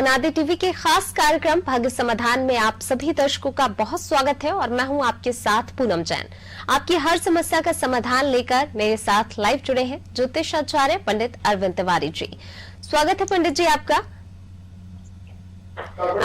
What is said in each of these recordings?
अनादि टीवी के खास कार्यक्रम भाग्य समाधान में आप सभी दर्शकों का बहुत स्वागत है और मैं हूं आपके साथ पूनम जैन। आपकी हर समस्या का समाधान लेकर मेरे साथ लाइव जुड़े हैं ज्योतिष आचार्य पंडित अरविंद तिवारी जी। स्वागत है पंडित जी आपका।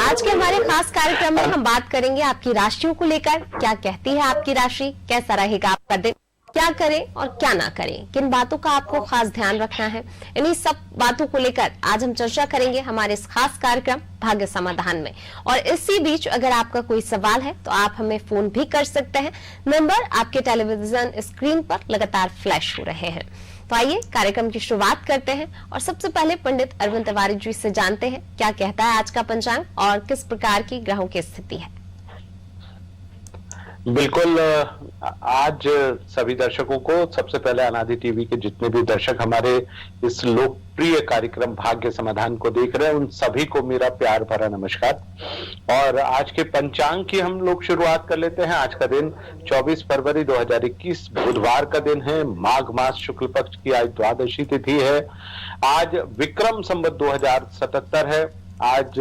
आज के हमारे खास कार्यक्रम में हम बात करेंगे आपकी राशियों को लेकर। क्या कहती है आपकी राशि, कैसा रहेगा आपका दिन, क्या करें और क्या ना करें, किन बातों का आपको खास ध्यान रखना है, इन्हीं सब बातों को लेकर आज हम चर्चा करेंगे हमारे इस खास कार्यक्रम भाग्य समाधान में। और इसी बीच अगर आपका कोई सवाल है तो आप हमें फोन भी कर सकते हैं। नंबर आपके टेलीविजन स्क्रीन पर लगातार फ्लैश हो रहे हैं। तो आइए कार्यक्रम की शुरुआत करते हैं और सबसे पहले पंडित अरविंद तिवारी जी से जानते हैं क्या कहता है आज का पंचांग और किस प्रकार की ग्रहों की स्थिति है। बिल्कुल, आज सभी दर्शकों को, सबसे पहले अनादि टीवी के जितने भी दर्शक हमारे इस लोकप्रिय कार्यक्रम भाग्य समाधान को देख रहे हैं उन सभी को मेरा प्यार भरा नमस्कार। और आज के पंचांग की हम लोग शुरुआत कर लेते हैं। आज का दिन 24 फरवरी 2021 बुधवार का दिन है। माघ मास शुक्ल पक्ष की आज द्वादशी तिथि है। आज विक्रम संवत 2077 है। आज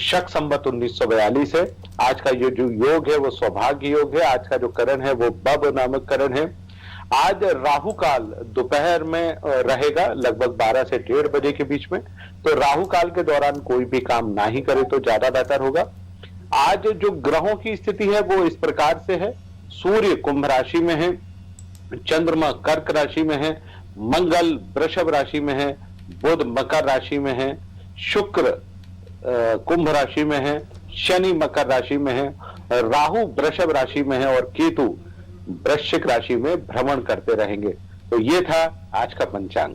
शक संवत 1942 है। आज का ये जो योग है वो सौभाग्य योग है। आज का जो करण है वो बब नामक करण है। आज राहु काल दोपहर में रहेगा लगभग 12 से 1:30 बजे के बीच में, तो राहु काल के दौरान कोई भी काम ना ही करे तो ज्यादा बेहतर होगा। आज जो ग्रहों की स्थिति है वो इस प्रकार से है। सूर्य कुंभ राशि में है, चंद्रमा कर्क राशि में है, मंगल वृषभ राशि में है, बुध मकर राशि में है, शुक्र कुंभ राशि में है, शनि मकर राशि में है, राहु वृषभ राशि में है और केतु वृश्चिक राशि में भ्रमण करते रहेंगे। तो ये था आज का पंचांग।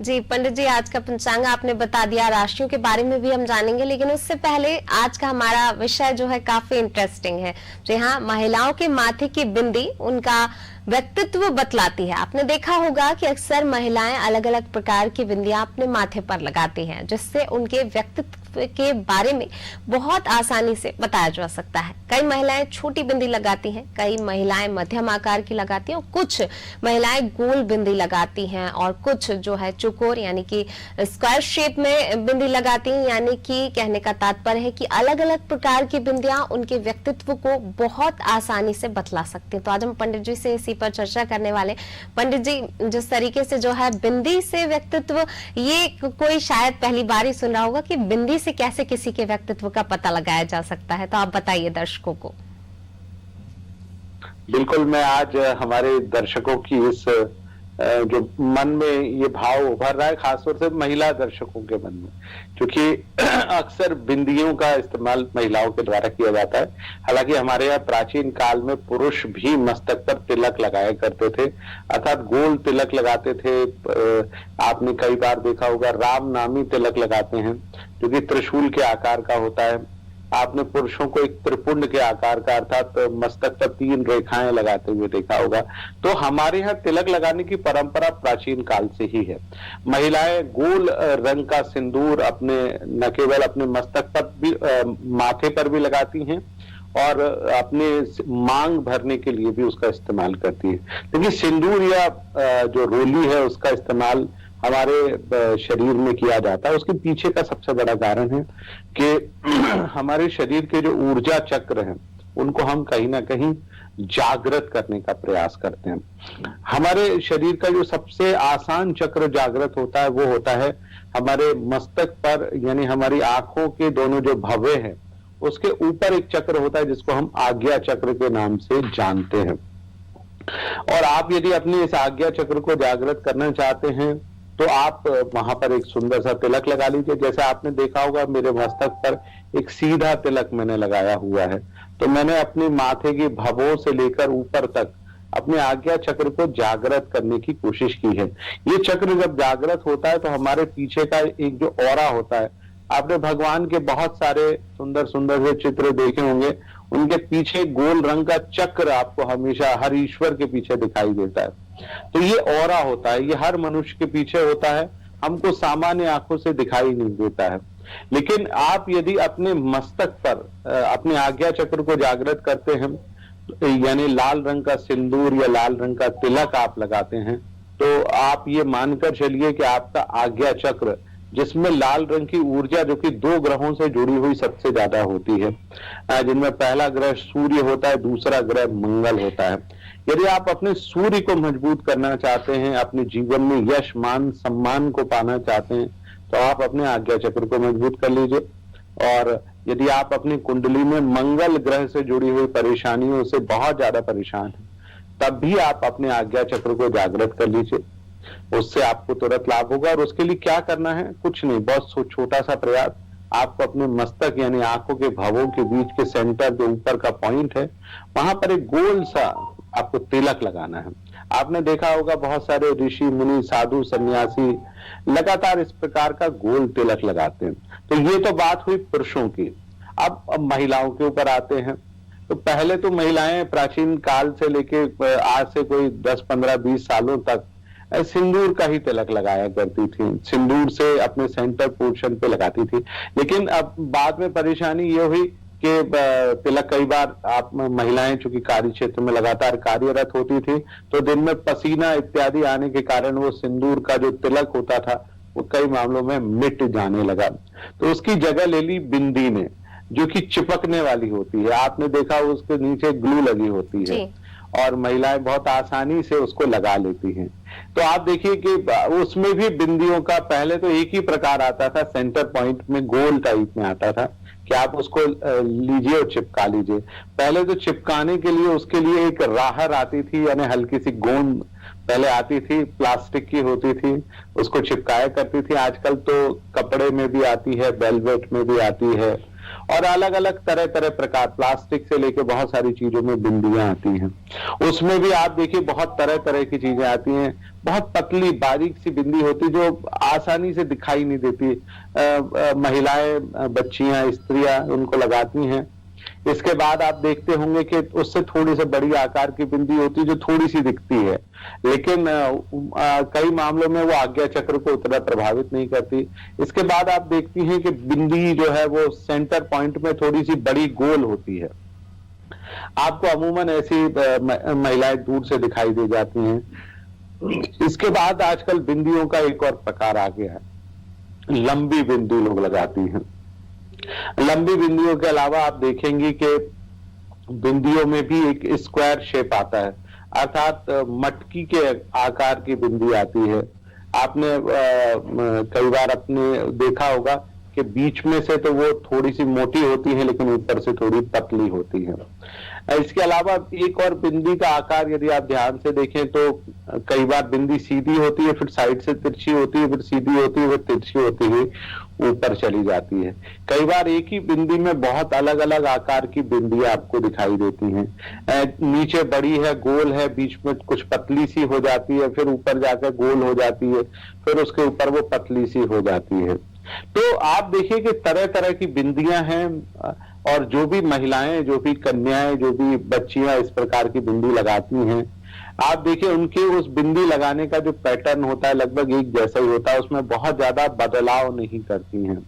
जी पंडित जी, आज का पंचांग आपने बता दिया, राशियों के बारे में भी हम जानेंगे, लेकिन उससे पहले आज का हमारा विषय जो है काफी इंटरेस्टिंग है। जी हाँ, महिलाओं के माथे की बिंदी उनका व्यक्तित्व बतलाती है। आपने देखा होगा कि अक्सर महिलाएं अलग अलग प्रकार की बिंदियां अपने माथे पर लगाती हैं, जिससे उनके व्यक्तित्व के बारे में बहुत आसानी से बताया जा सकता है। कई महिलाएं छोटी बिंदी लगाती हैं, कई महिलाएं मध्यम आकार की लगाती हैं और कुछ महिलाएं गोल बिंदी लगाती हैं और कुछ जो है चौकोर यानी कि स्क्वायर शेप में बिंदी लगाती हैं। यानी कि कहने का तात्पर्य है कि अलग अलग प्रकार की बिंदियां उनके व्यक्तित्व को बहुत आसानी से बतला सकती हैं। तो आज हम पंडित जी से इसी पर चर्चा करने वाले। पंडित जी, जिस तरीके से जो है बिंदी से व्यक्तित्व, ये कोई शायद पहली बार ही सुन रहा होगा कि बिंदी से कैसे किसी के व्यक्तित्व का पता लगाया जा सकता है, तो आप बताइए दर्शकों को। बिल्कुल, मैं आज हमारे दर्शकों की इस जो मन में ये भाव उभर रहा है, खासतौर से महिला दर्शकों के मन में, क्योंकि अक्सर बिंदियों का इस्तेमाल महिलाओं के द्वारा किया जाता है। हालांकि हमारे यहाँ प्राचीन काल में पुरुष भी मस्तक पर तिलक लगाया करते थे, अर्थात गोल तिलक लगाते थे। आपने कई बार देखा होगा राम नामी तिलक लगाते हैं जो कि त्रिशूल के आकार का होता है। आपने पुरुषों को एक त्रिपुंड के आकार का अर्थात मस्तक पर 3 रेखाएं लगाते हुए देखा होगा। तो हमारे यहाँ तिलक लगाने की परंपरा प्राचीन काल से ही है। महिलाएं गोल रंग का सिंदूर अपने न केवल अपने मस्तक पर भी माथे पर भी लगाती हैं और अपने मांग भरने के लिए भी उसका इस्तेमाल करती है। लेकिन सिंदूर या जो रोली है उसका इस्तेमाल हमारे शरीर में किया जाता है। उसके पीछे का सबसे बड़ा कारण है कि हमारे शरीर के जो ऊर्जा चक्र हैं उनको हम कहीं ना कहीं जागृत करने का प्रयास करते हैं। हमारे शरीर का जो सबसे आसान चक्र जागृत होता है वो होता है हमारे मस्तक पर, यानी हमारी आंखों के दोनों जो भव्य हैं उसके ऊपर एक चक्र होता है जिसको हम आज्ञा चक्र के नाम से जानते हैं। और आप यदि अपने इस आज्ञा चक्र को जागृत करना चाहते हैं तो आप वहां पर एक सुंदर सा तिलक लगा लीजिए। जैसे आपने देखा होगा मेरे मस्तक पर एक सीधा तिलक मैंने लगाया हुआ है। तो मैंने अपने माथे की भवों से लेकर ऊपर तक अपने आज्ञा चक्र को जागृत करने की कोशिश की है। ये चक्र जब जागृत होता है तो हमारे पीछे का एक जो ऑरा होता है, आपने भगवान के बहुत सारे सुंदर सुंदर से चित्र देखे होंगे, उनके पीछे गोल रंग का चक्र आपको हमेशा हर ईश्वर के पीछे दिखाई देता है। तो ये ऑरा होता है, ये हर मनुष्य के पीछे होता है, हमको सामान्य आंखों से दिखाई नहीं देता है। लेकिन आप यदि अपने मस्तक पर अपने आज्ञा चक्र को जागृत करते हैं, यानी लाल रंग का सिंदूर या लाल रंग का तिलक आप लगाते हैं, तो आप ये मानकर चलिए कि आपका आज्ञा चक्र जिसमें लाल रंग की ऊर्जा जो कि 2 ग्रहों से जुड़ी हुई सबसे ज्यादा होती है, जिनमें पहला ग्रह सूर्य होता है, दूसरा ग्रह मंगल होता है। यदि आप अपने सूर्य को मजबूत करना चाहते हैं, अपने जीवन में यश मान सम्मान को पाना चाहते हैं, तो आप अपने आज्ञा चक्र को मजबूत कर लीजिए। और यदि आप अपनी कुंडली में मंगल ग्रह से जुड़ी हुई परेशानियों से बहुत ज्यादा परेशान हैं, तब भी आप अपने आज्ञा चक्र को जागृत कर लीजिए, उससे आपको तुरंत लाभ होगा। और उसके लिए क्या करना है? कुछ नहीं, बहुत छोटा सा प्रयास। आपको अपने मस्तक यानी आंखों के भवों के बीच के सेंटर जो ऊपर का पॉइंट है, वहां पर एक गोल सा आपको तिलक लगाना है। आपने देखा होगा बहुत सारे ऋषि मुनि साधु सन्यासी लगातार इस प्रकार का गोल तिलक लगाते हैं। तो ये तो बात हुई पुरुषों की। अब महिलाओं के ऊपर आते हैं। तो पहले तो महिलाएं प्राचीन काल से लेके आज से कोई 10, 15, 20 सालों तक सिंदूर का ही तिलक लगाया करती थी, सिंदूर से अपने सेंटर पोर्शन पे लगाती थी। लेकिन अब बाद में परेशानी ये हुई कि तिलक कई बार आप महिलाएं चूंकि कार्य क्षेत्र में लगातार कार्यरत होती थी, तो दिन में पसीना इत्यादि आने के कारण वो सिंदूर का जो तिलक होता था वो कई मामलों में मिट जाने लगा। तो उसकी जगह ले ली बिंदी ने, जो कि चिपकने वाली होती है। आपने देखा उसके नीचे ग्लू लगी होती है और महिलाएं बहुत आसानी से उसको लगा लेती हैं। तो आप देखिए कि उसमें भी बिंदियों का पहले तो एक ही प्रकार आता था, सेंटर पॉइंट में गोल टाइप में आता था कि आप उसको लीजिए और चिपका लीजिए। पहले तो चिपकाने के लिए उसके लिए एक राहर आती थी, यानी हल्की सी गोंद पहले आती थी, प्लास्टिक की होती थी, उसको चिपकाया करती थी। आजकल तो कपड़े में भी आती है, वेलवेट में भी आती है, और अलग अलग तरह तरह प्रकार, प्लास्टिक से लेके बहुत सारी चीजों में बिंदियां आती हैं। उसमें भी आप देखिए बहुत तरह तरह की चीजें आती हैं। बहुत पतली बारीक सी बिंदी होती जो आसानी से दिखाई नहीं देती। महिलाएं, बच्चियां, स्त्रियां उनको लगाती हैं। इसके बाद आप देखते होंगे कि उससे थोड़ी सी बड़ी आकार की बिंदी होती है जो थोड़ी सी दिखती है, लेकिन कई मामलों में वो आज्ञा चक्र को उतना प्रभावित नहीं करती। इसके बाद आप देखती हैं कि बिंदी जो है वो सेंटर पॉइंट में थोड़ी सी बड़ी गोल होती है। आपको अमूमन ऐसी महिलाएं दूर से दिखाई दे जाती हैं। इसके बाद आजकल बिंदियों का एक और प्रकार आ गया है, लंबी बिंदी लोग लगाती हैं। लंबी बिंदियों के अलावा आप देखेंगे कि बिंदियों में भी एक स्क्वायर शेप आता है, अर्थात मटकी के आकार की बिंदी आती है। आपने कई बार अपने देखा होगा कि बीच में से तो वो थोड़ी सी मोटी होती है, लेकिन ऊपर से थोड़ी पतली होती है। इसके अलावा एक और बिंदी का आकार यदि आप ध्यान से देखें तो कई बार बिंदी सीधी होती है, फिर साइड से तिरछी होती है, फिर सीधी होती है, फिर तिरछी होती है, ऊपर चली जाती है। कई बार एक ही बिंदी में बहुत अलग अलग आकार की बिंदियां आपको दिखाई देती हैं। नीचे बड़ी है, गोल है, बीच में कुछ पतली सी हो जाती है, फिर ऊपर जाकर गोल हो जाती है, फिर उसके ऊपर वो पतली सी हो जाती है। तो आप देखिए कि तरह तरह की बिंदियां हैं, और जो भी महिलाएं, जो भी कन्याएं, जो भी बच्चियां इस प्रकार की बिंदी लगाती हैं, आप देखिए उनके उस बिंदी लगाने का जो पैटर्न होता है लगभग एक जैसा ही होता है, उसमें बहुत ज्यादा बदलाव नहीं करती हैं।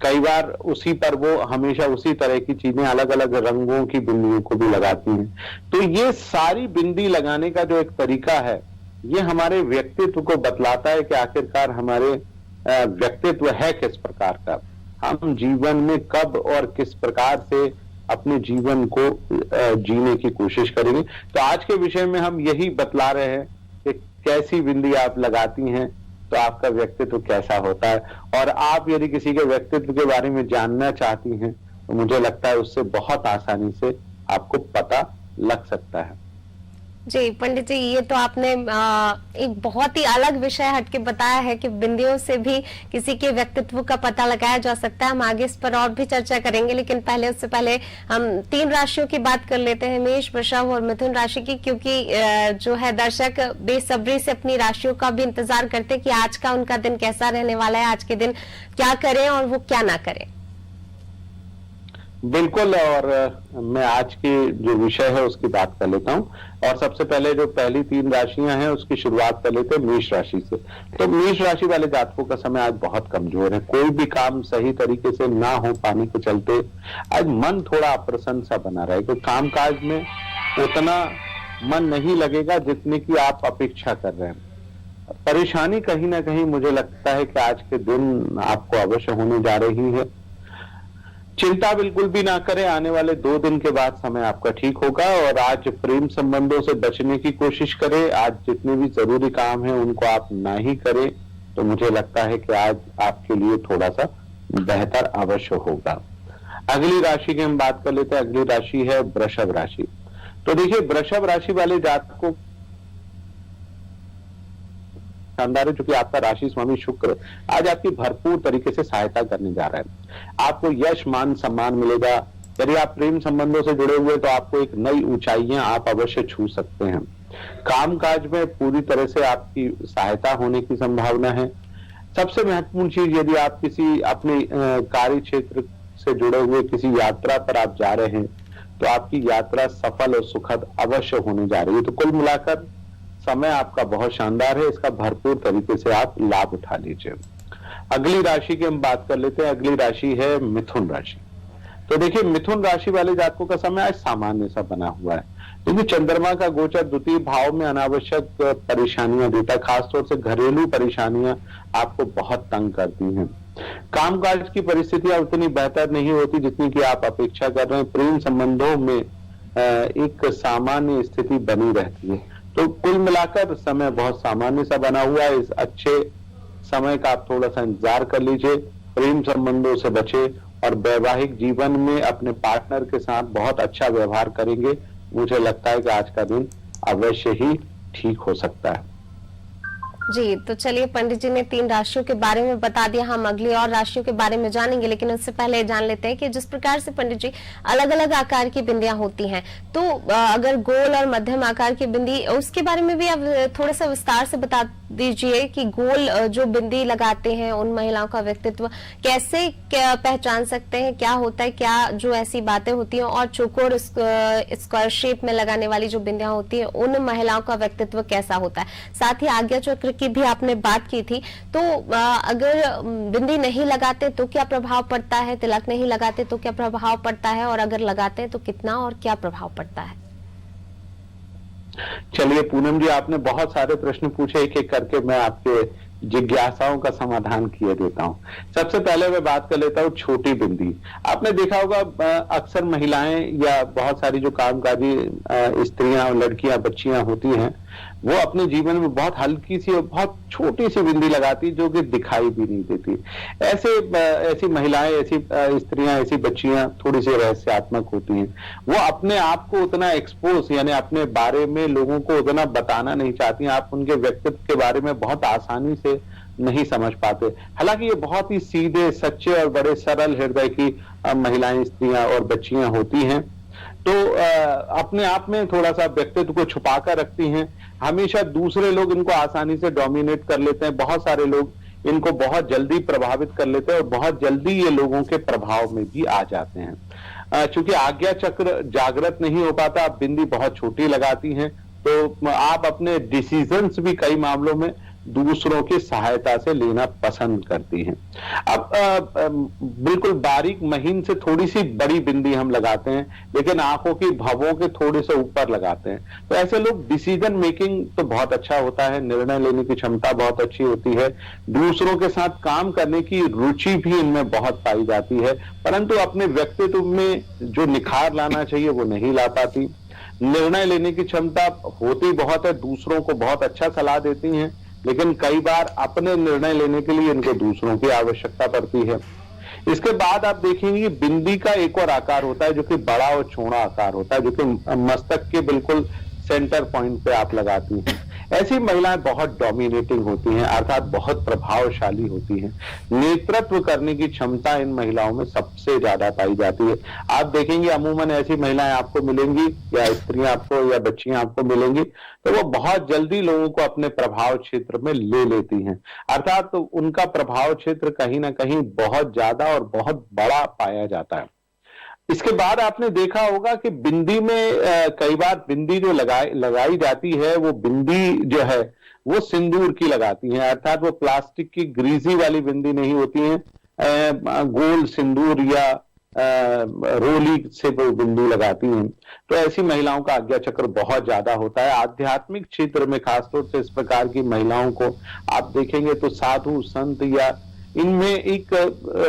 कई बार उसी पर वो हमेशा उसी तरह की चीजें अलग अलग रंगों की बिंदियों को भी लगाती हैं। तो ये सारी बिंदी लगाने का जो एक तरीका है, ये हमारे व्यक्तित्व को बतलाता है कि आखिरकार हमारे व्यक्तित्व है किस प्रकार का, हम जीवन में कब और किस प्रकार से अपने जीवन को जीने की कोशिश करेंगे। तो आज के विषय में हम यही बतला रहे हैं कि कैसी बिंदी आप लगाती हैं तो आपका व्यक्तित्व कैसा होता है। और आप यदि किसी के व्यक्तित्व के बारे में जानना चाहती हैं तो मुझे लगता है उससे बहुत आसानी से आपको पता लग सकता है। जी पंडित जी, ये तो आपने एक बहुत ही अलग विषय हटके बताया है कि बिंदियों से भी किसी के व्यक्तित्व का पता लगाया जा सकता है। हम आगे इस पर और भी चर्चा करेंगे, लेकिन उससे पहले हम 3 राशियों की बात कर लेते हैं, मेष, वृषभ और मिथुन राशि की, क्योंकि जो है दर्शक बेसब्री से अपनी राशियों का भी इंतजार करते हैं कि आज का उनका दिन कैसा रहने वाला है, आज के दिन क्या करें और वो क्या ना करें। बिल्कुल, और मैं आज की जो विषय है उसकी बात कर लेता हूं। और सबसे पहले जो पहली 3 राशियां हैं उसकी शुरुआत कर लेते हैं मेष राशि से। तो मेष राशि वाले जातकों का समय आज बहुत कमजोर है। कोई भी काम सही तरीके से ना हो पाने के चलते आज मन थोड़ा अप्रसन्न सा बना रहेगा। काम काज में उतना मन नहीं लगेगा जितने की आप अपेक्षा कर रहे हैं। परेशानी कहीं ना कहीं मुझे लगता है कि आज के दिन आपको अवश्य होने जा रही है। चिंता बिल्कुल भी ना करें, आने वाले 2 दिन के बाद समय आपका ठीक होगा। और आज प्रेम संबंधों से बचने की कोशिश करें। आज जितने भी जरूरी काम है उनको आप ना ही करें, तो मुझे लगता है कि आज आपके लिए थोड़ा सा बेहतर अवश्य होगा। अगली राशि की हम बात कर लेते हैं। अगली राशि है वृषभ राशि। तो देखिए, वृषभ राशि वाले जातकों शानदार है, क्योंकि आपका राशि स्वामी शुक्र आज आपकी भरपूर तरीके से सहायता करने जा रहा है। आपको यश मान सम्मान मिलेगा। यदि आप प्रेम संबंधों से जुड़े हुए तो आपको एक नई ऊंचाइयां आप अवश्य छू सकते हैं। कामकाज में पूरी तरह से आपकी सहायता होने की संभावना है। सबसे महत्वपूर्ण चीज, यदि आप किसी अपने कार्य क्षेत्र से जुड़े हुए किसी यात्रा पर आप जा रहे हैं तो आपकी यात्रा सफल और सुखद अवश्य होने जा रही है। तो कुल मिलाकर समय आपका बहुत शानदार है, इसका भरपूर तरीके से आप लाभ उठा लीजिए। अगली राशि की हम बात कर लेते हैं। अगली राशि है मिथुन राशि। तो देखिए, मिथुन राशि वाले जातकों का समय आज सामान्य सा बना हुआ है, क्योंकि चंद्रमा का गोचर द्वितीय भाव में अनावश्यक परेशानियां देता है। खासतौर से घरेलू परेशानियां आपको बहुत तंग करती हैं। कामकाज की परिस्थितियां उतनी बेहतर नहीं होती जितनी कि आप अपेक्षा कर रहे हैं। प्रेम संबंधों में एक सामान्य स्थिति बनी रहती है। तो कुल मिलाकर समय बहुत सामान्य सा बना हुआ है। इस अच्छे समय का आप थोड़ा सा इंतजार कर लीजिए। प्रेम संबंधों से बचे और वैवाहिक जीवन में अपने पार्टनर के साथ बहुत अच्छा व्यवहार करेंगे। मुझे लगता है कि आज का दिन अवश्य ही ठीक हो सकता है। जी, तो चलिए, पंडित जी ने 3 राशियों के बारे में बता दिया। हम अगली और राशियों के बारे में जानेंगे, लेकिन उससे पहले जान लेते हैं कि जिस प्रकार से पंडित जी अलग अलग आकार की बिंदियां होती हैं, तो अगर गोल और मध्यम आकार की बिंदी, उसके बारे में भी आप थोड़ा सा विस्तार से बता दीजिए कि गोल जो बिंदी लगाते हैं उन महिलाओं का व्यक्तित्व कैसे पहचान सकते हैं, क्या होता है, क्या जो ऐसी बातें होती हैं, और चौकोर स्क्वायर शेप में लगाने वाली जो बिंदियां होती है उन महिलाओं का व्यक्तित्व कैसा होता है। साथ ही आज्ञा चक्र की भी आपने बात की थी, तो अगर बिंदी नहीं लगाते तो क्या प्रभाव पड़ता है, तिलक नहीं लगाते तो क्या प्रभाव पड़ता है, और अगर लगाते हैं तो कितना और क्या प्रभाव पड़ता है। चलिए पूनम जी, आपने बहुत सारे प्रश्न पूछे, एक एक करके मैं आपके जिज्ञासाओं का समाधान किए देता हूं। सबसे पहले मैं बात कर लेता हूं छोटी बिंदी। आपने देखा होगा अक्सर महिलाएं या बहुत सारी जो कामकाजी स्त्रियां और लड़कियां बच्चियां होती हैं, वो अपने जीवन में बहुत हल्की सी और बहुत छोटी सी बिंदी लगाती जो कि दिखाई भी नहीं देती। ऐसी महिलाएं, ऐसी स्त्रियां, ऐसी बच्चियां थोड़ी सी रहस्यात्मक होती हैं। वो अपने आप को उतना एक्सपोज, यानी अपने बारे में लोगों को उतना बताना नहीं चाहती। आप उनके व्यक्तित्व के बारे में बहुत आसानी से नहीं समझ पाते। हालांकि ये बहुत ही सीधे, सच्चे और बड़े सरल हृदय की महिलाएं, स्त्रियां और बच्चियां होती हैं। तो अपने आप में थोड़ा सा व्यक्तित्व को छुपा कर रखती हैं। हमेशा दूसरे लोग इनको आसानी से डोमिनेट कर लेते हैं। बहुत सारे लोग इनको बहुत जल्दी प्रभावित कर लेते हैं और बहुत जल्दी ये लोगों के प्रभाव में भी आ जाते हैं। चूंकि आज्ञा चक्र जागृत नहीं हो पाता, आप बिंदी बहुत छोटी लगाती हैं, तो आप अपने डिसीजंस भी कई मामलों में दूसरों की सहायता से लेना पसंद करती हैं। अब बिल्कुल बारीक महीन से थोड़ी सी बड़ी बिंदी हम लगाते हैं, लेकिन आंखों की भवों के थोड़े से ऊपर लगाते हैं। तो ऐसे लोग डिसीजन मेकिंग तो बहुत अच्छा होता है, निर्णय लेने की क्षमता बहुत अच्छी होती है, दूसरों के साथ काम करने की रुचि भी इनमें बहुत पाई जाती है, परंतु अपने व्यक्तित्व में जो निखार लाना चाहिए वो नहीं ला पाती। निर्णय लेने की क्षमता होती बहुत है, दूसरों को बहुत अच्छा सलाह देती हैं, लेकिन कई बार अपने निर्णय लेने के लिए इनको दूसरों की आवश्यकता पड़ती है। इसके बाद आप देखेंगे बिंदी का एक और आकार होता है जो कि बड़ा और चौड़ा आकार होता है, जो कि मस्तक के बिल्कुल सेंटर पॉइंट पे आप लगाती हैं। ऐसी महिलाएं बहुत डोमिनेटिंग होती हैं, अर्थात बहुत प्रभावशाली होती हैं। नेतृत्व करने की क्षमता इन महिलाओं में सबसे ज्यादा पाई जाती है। आप देखेंगे अमूमन ऐसी महिलाएं आपको मिलेंगी, या स्त्रियां आपको या बच्चियां आपको मिलेंगी, तो वो बहुत जल्दी लोगों को अपने प्रभाव क्षेत्र में ले लेती हैं। अर्थात तो उनका प्रभाव क्षेत्र कहीं ना कहीं बहुत ज्यादा और बहुत बड़ा पाया जाता है। इसके बाद आपने देखा होगा कि बिंदी में कई बार बिंदी जो लगाई जाती है, वो बिंदी जो है वो सिंदूर की लगाती हैं, अर्थात वो प्लास्टिक की ग्रीजी वाली बिंदी नहीं होती है। गोल सिंदूर या रोली से वो बिंदी लगाती हैं, तो ऐसी महिलाओं का आज्ञा चक्र बहुत ज्यादा होता है। आध्यात्मिक क्षेत्र में खासतौर से इस प्रकार की महिलाओं को आप देखेंगे तो साधु संत या इनमें एक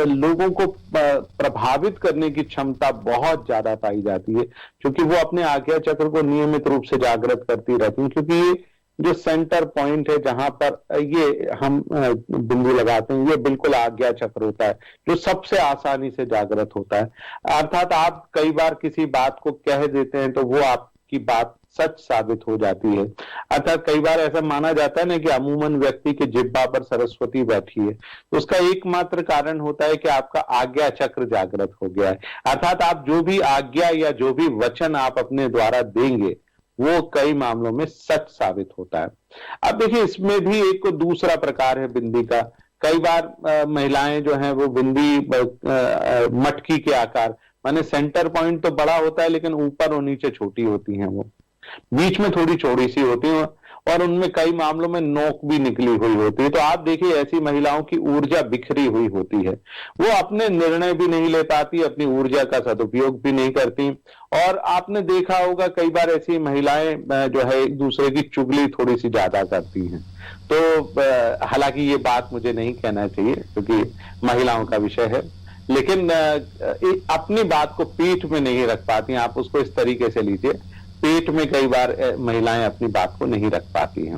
लोगों को प्रभावित करने की क्षमता बहुत ज्यादा पाई जाती है, क्योंकि वो अपने आज्ञा चक्र को नियमित रूप से जागृत करती रहती हैं। क्योंकि ये जो सेंटर पॉइंट है जहां पर ये हम बिंदु लगाते हैं, ये बिल्कुल आज्ञा चक्र होता है जो सबसे आसानी से जागृत होता है। अर्थात आप कई बार किसी बात को कह देते हैं तो वो आपकी बात सच साबित हो जाती है। अर्थात कई बार ऐसा माना जाता है ना कि अमूमन व्यक्ति के जिह्वा पर सरस्वती बैठी है, तो उसका एकमात्र कारण होता है कि आपका आज्ञा चक्र जागृत हो गया है। अर्थात आप जो भी आज्ञा या जो भी वचन आप अपने द्वारा देंगे वो कई मामलों में सच साबित होता है। अब देखिए, इसमें भी एक दूसरा प्रकार है बिंदी का। कई बार महिलाएं जो हैं वो बिंदी मटकी के आकार, माने सेंटर पॉइंट तो बड़ा होता है लेकिन ऊपर और नीचे छोटी होती हैं, वो बीच में थोड़ी चौड़ी सी होती है और उनमें कई मामलों में नोक भी निकली हुई होती है। तो आप देखिए, ऐसी महिलाओं की ऊर्जा बिखरी हुई होती है, वो अपने निर्णय भी नहीं ले पाती, अपनी ऊर्जा का सदुपयोग भी नहीं करती। और आपने देखा होगा कई बार ऐसी महिलाएं जो है एक दूसरे की चुगली थोड़ी सी ज्यादा करती हैं। तो हालांकि ये बात मुझे नहीं कहना चाहिए क्योंकि महिलाओं का विषय है, लेकिन अपनी बात को पीठ में नहीं रख पाती। आप उसको इस तरीके से लीजिए, पेट में कई बार महिलाएं अपनी बात को नहीं रख पाती हैं।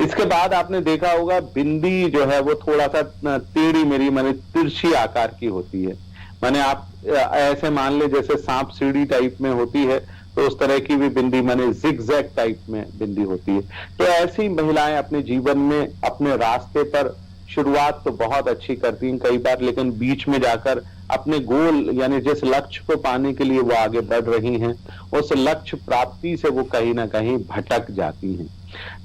इसके बाद आपने देखा होगा बिंदी जो है वो थोड़ा सा टेढ़ी मेढ़ी माने तिरछी आकार की होती है। माने आप ऐसे मान ले जैसे सांप सीढ़ी टाइप में होती है, तो उस तरह की भी बिंदी माने जिगजैग टाइप में बिंदी होती है। तो ऐसी महिलाएं अपने जीवन में अपने रास्ते पर शुरुआत तो बहुत अच्छी करती हैं कई बार, लेकिन बीच में जाकर अपने गोल यानी जिस लक्ष्य को पाने के लिए वो आगे बढ़ रही हैं, उस लक्ष्य प्राप्ति से वो कहीं ना कहीं भटक जाती हैं।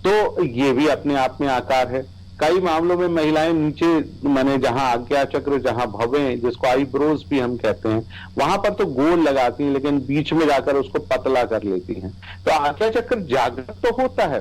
तो ये भी अपने आप में आकार है। कई मामलों में महिलाएं नीचे माने जहां आज्ञा चक्र, जहां भवें, जिसको आईब्रोज भी हम कहते हैं, वहां पर तो गोल लगाती हैं लेकिन बीच में जाकर उसको पतला कर लेती हैं। तो आज्ञा चक्र जागृत तो होता है,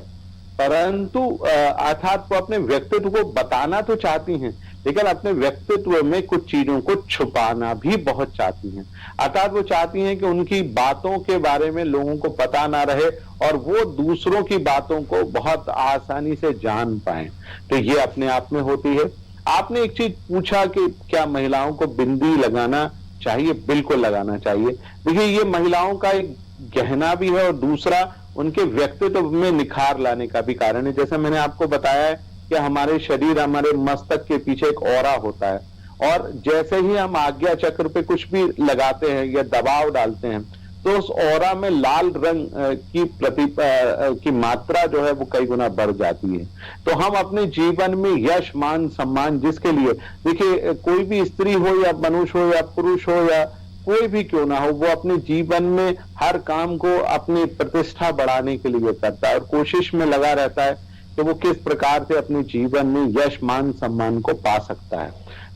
परंतु अर्थात वो अपने व्यक्तित्व को बताना तो चाहती हैं, लेकिन अपने व्यक्तित्व में कुछ चीजों को छुपाना भी बहुत चाहती हैं। अर्थात वो चाहती हैं कि उनकी बातों के बारे में लोगों को पता ना रहे और वो दूसरों की बातों को बहुत आसानी से जान पाएं। तो ये अपने आप में होती है। आपने एक चीज पूछा कि क्या महिलाओं को बिंदी लगाना चाहिए? बिल्कुल लगाना चाहिए। देखिए, ये महिलाओं का एक गहना भी है और दूसरा उनके व्यक्तित्व में निखार लाने का भी कारण है। जैसे मैंने आपको बताया है कि हमारे शरीर, हमारे मस्तक के पीछे एक ऑरा होता है, और जैसे ही हम आज्ञा चक्र पे कुछ भी लगाते हैं या दबाव डालते हैं तो उस ऑरा में लाल रंग की मात्रा जो है वो कई गुना बढ़ जाती है। तो हम अपने जीवन में यश, मान, सम्मान, जिसके लिए देखिए कोई भी स्त्री हो या मनुष्य हो या पुरुष हो या कोई भी क्यों ना हो, वो अपने जीवन में हर काम को अपनी प्रतिष्ठा बढ़ाने के लिए करता है और कोशिश में लगा रहता है कि वो किस प्रकार से अपने जीवन में यश, मान, सम्मान को पा सकता है।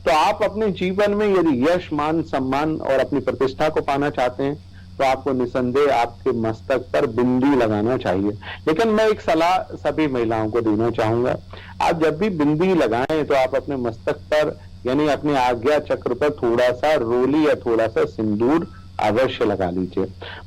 तो आप अपने जीवन में यदि यश, मान, सम्मान और अपनी प्रतिष्ठा को पाना चाहते हैं तो आपको निसंदेह आपके मस्तक पर बिंदी लगाना चाहिए। लेकिन मैं एक सलाह सभी महिलाओं को देना चाहूंगा, आप जब भी बिंदी लगाएं तो आप अपने मस्तक पर यानी अपने आज्ञा चक्र पर थोड़ा सा रोली या थोड़ा सा सिंदूर अवश्य लगा लीजिए।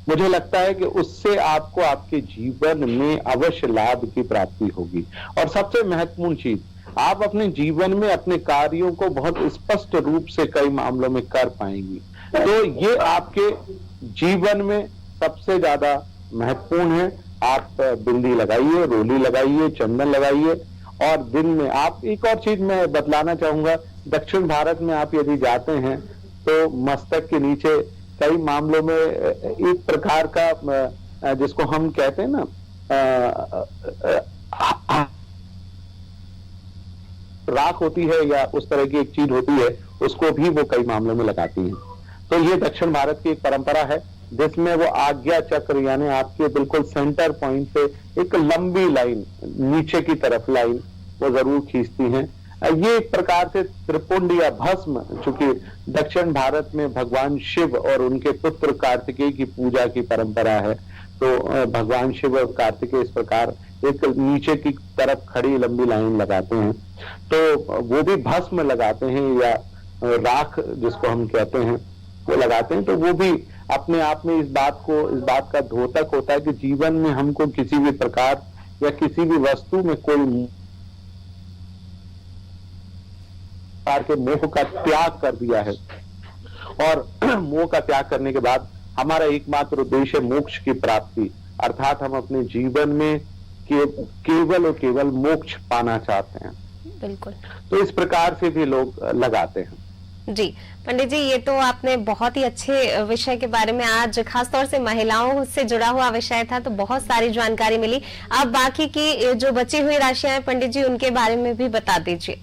मुझे लगता है कि उससे आपको आपके जीवन में अवश्य लाभ की प्राप्ति होगी। और सबसे महत्वपूर्ण चीज, आप अपने जीवन में अपने कार्यों को बहुत स्पष्ट रूप से कई मामलों में कर पाएंगी। तो ये आपके जीवन में सबसे ज्यादा महत्वपूर्ण है। आप बिंदी लगाइए, रोली लगाइए, चंदन लगाइए, और दिन में आप एक और चीज मैं बतलाना चाहूंगा, दक्षिण भारत में आप यदि जाते हैं तो मस्तक के नीचे कई मामलों में एक प्रकार का जिसको हम कहते हैं ना राख होती है या उस तरह की एक चीज होती है, उसको भी वो कई मामलों में लगाती हैं। तो ये दक्षिण भारत की एक परंपरा है जिसमें वो आज्ञा चक्र यानी आपके बिल्कुल सेंटर पॉइंट पे एक लंबी लाइन, नीचे की तरफ लाइन वो जरूर खींचती हैं। ये एक प्रकार से त्रिपुंड या भस्म, चूंकि दक्षिण भारत में भगवान शिव और उनके पुत्र कार्तिकेय की पूजा की परंपरा है, तो भगवान शिव और कार्तिकेय इस प्रकार एक नीचे की तरफ खड़ी लंबी लाइन लगाते हैं। तो वो भी भस्म लगाते हैं या राख जिसको हम कहते हैं, वो लगाते हैं, तो वो भी अपने आप में इस बात का द्योतक होता है कि जीवन में हमको किसी भी प्रकार या किसी भी वस्तु में कोई प्रकार के मोह का त्याग कर दिया है, और मोह का त्याग करने के बाद हमारा एकमात्र उद्देश्य मोक्ष की प्राप्ति, अर्थात हम अपने जीवन में केवल और केवल मोक्ष पाना चाहते हैं। बिल्कुल। तो इस प्रकार से भी लोग लगाते हैं। जी पंडित जी, ये तो आपने बहुत ही अच्छे विषय के बारे में, आज खासतौर से महिलाओं से जुड़ा हुआ विषय था, तो बहुत सारी जानकारी मिली। अब बाकी की जो बची हुई राशियां हैं पंडित जी, उनके बारे में भी बता दीजिए।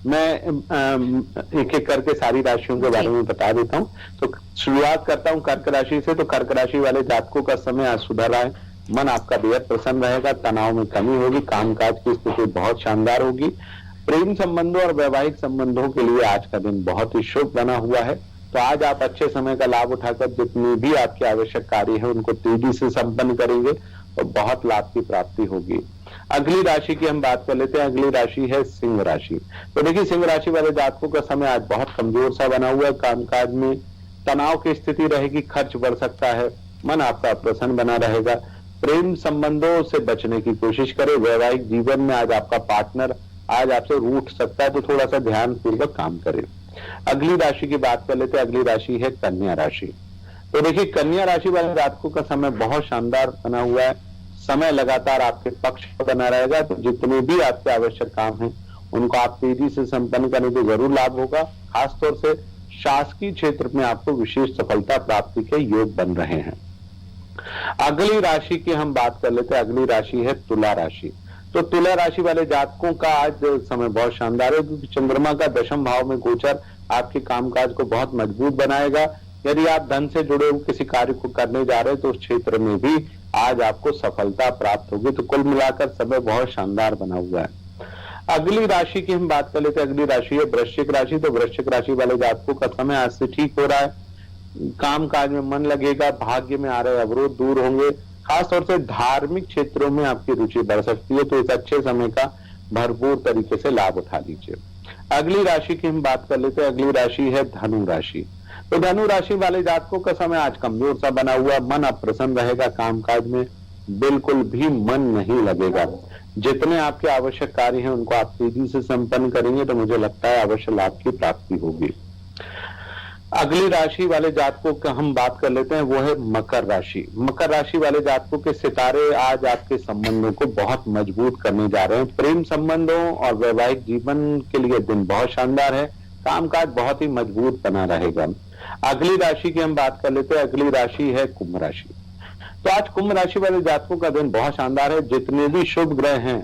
मैं एक एक करके सारी राशियों के बारे में बता देता हूँ। तो शुरुआत करता हूँ कर्क राशि से। तो कर्क राशि वाले जातकों का समय आज सुधर रहा है, मन आपका बेहद प्रसन्न रहेगा, तनाव में कमी होगी, कामकाज की स्थिति बहुत शानदार होगी। प्रेम संबंधों और वैवाहिक संबंधों के लिए आज का दिन बहुत ही शुभ बना हुआ है। तो आज आप अच्छे समय का लाभ उठाकर जितने भी आपके आवश्यक कार्य है उनको तेजी से संपन्न करेंगे और बहुत लाभ की प्राप्ति होगी। अगली राशि की हम बात कर लेते हैं। अगली राशि है सिंह राशि। तो देखिए, सिंह राशि वाले जातकों का समय आज बहुत कमजोर सा बना हुआ है। कामकाज में तनाव की स्थिति रहेगी, खर्च बढ़ सकता है, मन आपका प्रसन्न बना रहेगा। प्रेम संबंधों से बचने की कोशिश करें। वैवाहिक जीवन में आज आपका पार्टनर आज आपसे रूठ सकता है, तो थोड़ा सा ध्यान पूर्वक काम करें। अगली राशि की बात कर लेते हैं। अगली राशि है कन्या राशि। तो देखिए, कन्या राशि वाले जातकों का समय बहुत शानदार बना हुआ है। समय लगातार आपके पक्ष बना रहेगा, तो जितने भी आपके आवश्यक काम हैं उनको आप तेजी से संपन्न करने को जरूर लाभ होगा। खासतौर से शासकीय क्षेत्र में आपको विशेष सफलता प्राप्ति के योग बन रहे हैं। अगली राशि की हम बात कर लेते हैं। अगली राशि है तुला राशि। तो तुला राशि वाले जातकों का आज समय बहुत शानदार है, क्योंकि चंद्रमा का दशम भाव में गोचर आपके कामकाज को बहुत मजबूत बनाएगा। यदि आप धन से जुड़े हुए किसी कार्य को करने जा रहे हैं तो उस क्षेत्र में भी आज आपको सफलता प्राप्त होगी। तो कुल मिलाकर समय बहुत शानदार बना हुआ है। अगली राशि की हम बात कर लेते हैं। अगली राशि है वृश्चिक राशि। तो वृश्चिक राशि वाले जातकों का समय आज से ठीक हो रहा है। काम काज में मन लगेगा, भाग्य में आ रहे अवरोध दूर होंगे। खासतौर से धार्मिक क्षेत्रों में आपकी रुचि बढ़ सकती है, तो इस अच्छे समय का भरपूर तरीके से लाभ उठा लीजिए। अगली राशि की हम बात कर लेते हैं। अगली राशि है धनु राशि। तो धनु राशि वाले जातकों का समय आज कमजोर सा बना हुआ, मन अप्रसन्न रहेगा, कामकाज में बिल्कुल भी मन नहीं लगेगा। जितने आपके आवश्यक कार्य हैं उनको आप तेजी से संपन्न करेंगे, तो मुझे लगता है अवश्य लाभ की प्राप्ति होगी। अगली राशि वाले जातकों का हम बात कर लेते हैं, वो है मकर राशि। मकर राशि वाले जातकों के सितारे आज आपके संबंधों को बहुत मजबूत करने जा रहे हैं। प्रेम संबंधों और वैवाहिक जीवन के लिए दिन बहुत शानदार है। कामकाज बहुत ही मजबूत बना रहेगा। अगली राशि की हम बात कर लेते हैं। अगली राशि है कुंभ राशि। तो आज कुंभ राशि वाले जातकों का दिन बहुत शानदार है। जितने भी शुभ ग्रह हैं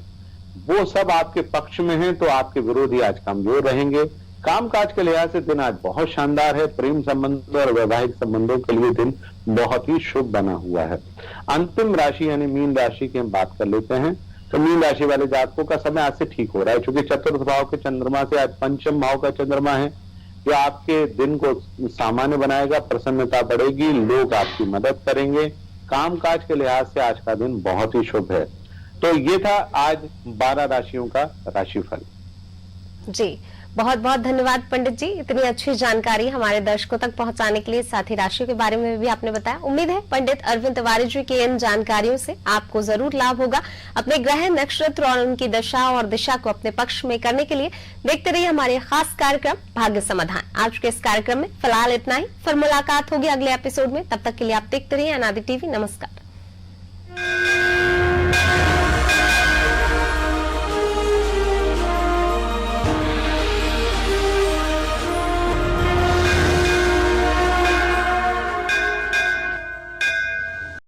वो सब आपके पक्ष में हैं, तो आपके विरोधी आज कमजोर रहेंगे। कामकाज के लिहाज से दिन आज बहुत शानदार है। प्रेम संबंधों और वैवाहिक संबंधों के लिए दिन बहुत ही शुभ बना हुआ है। अंतिम राशि यानी मीन राशि की हम बात कर लेते हैं। तो मीन राशि वाले जातकों का समय आज से ठीक हो रहा है, क्योंकि चतुर्थ भाव के चंद्रमा से आज पंचम भाव का चंद्रमा है, जो आपके दिन को सामान्य बनाएगा। प्रसन्नता बढ़ेगी, लोग आपकी मदद करेंगे। कामकाज के लिहाज से आज का दिन बहुत ही शुभ है। तो ये था आज 12 राशियों का राशिफल। जी बहुत बहुत धन्यवाद पंडित जी, इतनी अच्छी जानकारी हमारे दर्शकों तक पहुंचाने के लिए, साथ ही राशियों के बारे में भी आपने बताया। उम्मीद है पंडित अरविंद तिवारी जी की इन जानकारियों से आपको जरूर लाभ होगा। अपने ग्रह, नक्षत्र और उनकी दशा और दिशा को अपने पक्ष में करने के लिए देखते रहिए हमारे खास कार्यक्रम भाग्य समाधान। आज के इस कार्यक्रम में फिलहाल इतना ही, फिर मुलाकात होगी अगले एपिसोड में। तब तक के लिए आप देखते रहिए अनादि टीवी। नमस्कार।